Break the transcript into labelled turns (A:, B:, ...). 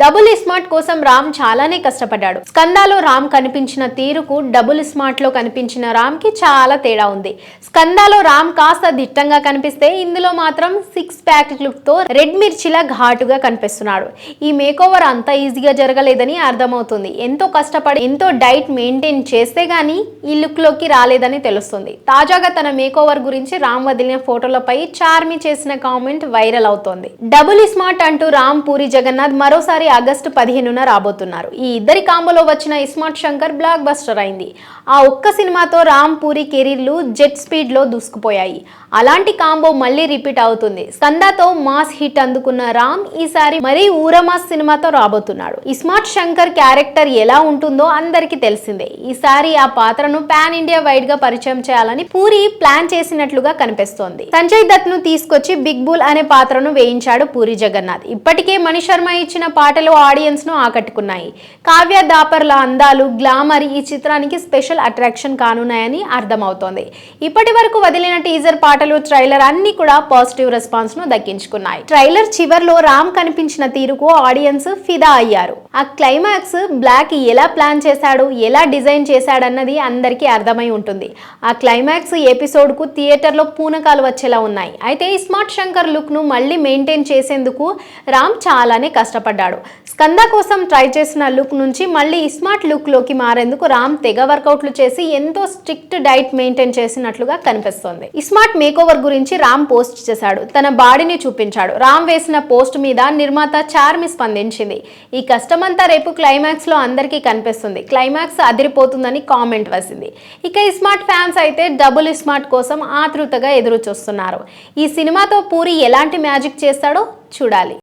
A: Double smart కోసం రామ్ చాలానే కష్టపడ్డాడు. స్కందాలో రామ్ కనిపించిన తీరుకు డబుల్ స్మార్ట్ లో కనిపించిన రామ్ కి చాలా తేడా ఉంది. స్కందాలో రామ్ కాస్త దిట్టంగా కనిపిస్తే ఇందులో మాత్రం 6 ప్యాక్ లుక్ తో రెడ్ మిర్చిలా ఘాటుగా కనిపిస్తున్నాడు. ఈ మేకోవర్ అంత ఈజీగా జరగలేదని అర్థమవుతుంది. ఎంతో కష్టపడి ఎంతో డైట్ మెయింటైన్ చేస్తే గానీ ఈ లుక్ లోకి రాలేదని తెలుస్తుంది. తాజాగా తన మేకోవర్ గురించి రామ్ వదిలిన ఫోటోలపై చార్మి చేసిన కామెంట్ వైరల్ అవుతోంది. డబుల్ స్మార్ట్ అంటూ రామ్ పూరి జగన్నాథ్ మరోసారి ఆగస్టు 15న రాబోతున్నారు. ఈ ఇద్దరి కాంబోలో వచ్చిన ఇస్మార్ట్ శంకర్ బ్లాక్ బస్టర్ అయింది. ఆ ఒక్క సినిమాతో రామ్ పూరి కెరీర్లు జెట్ స్పీడ్ లో దూసుకుపోయాయి. అలాంటి కాంబో మళ్ళీ రిపీట్ అవుతుంది. స్కందాతో మాస్ హిట్ అందుకున్న రామ్ ఈసారి మరీ ఊరమాస్ సినిమాతో రాబోతున్నాడు. ఇస్మార్ట్ శంకర్ క్యారెక్టర్ ఎలా ఉంటుందో అందరికీ తెలిసిందే. ఈసారి ఆ పాత్రను పాన్ ఇండియా వైడ్ గా పరిచయం చేయాలని పూరి ప్లాన్ చేసినట్లుగా కనిపిస్తోంది. సంజయ్ దత్ ను తీసుకొచ్చి బిగ్ బుల్ అనే పాత్రను వేయించాడు పూరి జగన్నాథ్. ఇప్పటికే మణి శర్మ ఇచ్చిన పాటలు ఆడియన్స్ ను ఆకట్టుకున్నాయి. కావ్య దాపర్ల అందాలు, గ్లామర్ ఈ చిత్రానికి స్పెషల్ అట్రాక్షన్ కానున్నాయని అర్థమవుతోంది. ఇప్పటి వరకు వదిలిన టీజర్ పాటలు, ట్రైలర్ అన్ని కూడా పాజిటివ్ రెస్పాన్స్ ను దక్కించుకున్నాయి. ట్రైలర్ చివర్లో రామ్ కనిపించిన తీరుకు ఆడియన్స్ ఫిదా అయ్యారు. ఆ క్లైమాక్స్ బ్లాక్ ఎలా ప్లాన్ చేశాడు, ఎలా డిజైన్ చేశాడన్నది అందరికీ అర్థమై ఉంటుంది. ఆ క్లైమాక్స్ ఎపిసోడ్ కు థియేటర్ లో పూనకాలు వచ్చేలా ఉన్నాయి. అయితే స్మార్ట్ శంకర్ లుక్ ను మళ్ళీ మెయింటైన్ చేసేందుకు రామ్ చాలానే కష్టపడ్డాడు. స్కందా కోసం ట్రై చేసిన లుక్ నుంచి మళ్ళీ స్మార్ట్ లుక్ లోకి మారేందుకు రామ్ తెగ వర్కౌట్లు చేసి ఎంతో స్ట్రిక్ట్ డైట్ మెయింటైన్ చేసినట్లుగా కనిపిస్తోంది. స్మార్ట్ మేకోవర్ గురించి రామ్ పోస్ట్ చేశాడు. తన బాడీని చూపించాడు. రామ్ వేసిన పోస్ట్ మీద నిర్మాత చార్మి స్పందించింది. ఈ కష్టమంతా రేపు క్లైమాక్స్ లో అందరికీ కనిపిస్తుంది. క్లైమాక్స్ అదిరిపోతుందని కామెంట్ వేసింది. ఇక స్మార్ట్ ఫ్యాన్స్ అయితే డబుల్ స్మార్ట్ కోసం ఆతృతగా ఎదురు చూస్తున్నారు. ఈ సినిమాతో పూరి ఎలాంటి మ్యాజిక్ చేస్తాడో చూడాలి.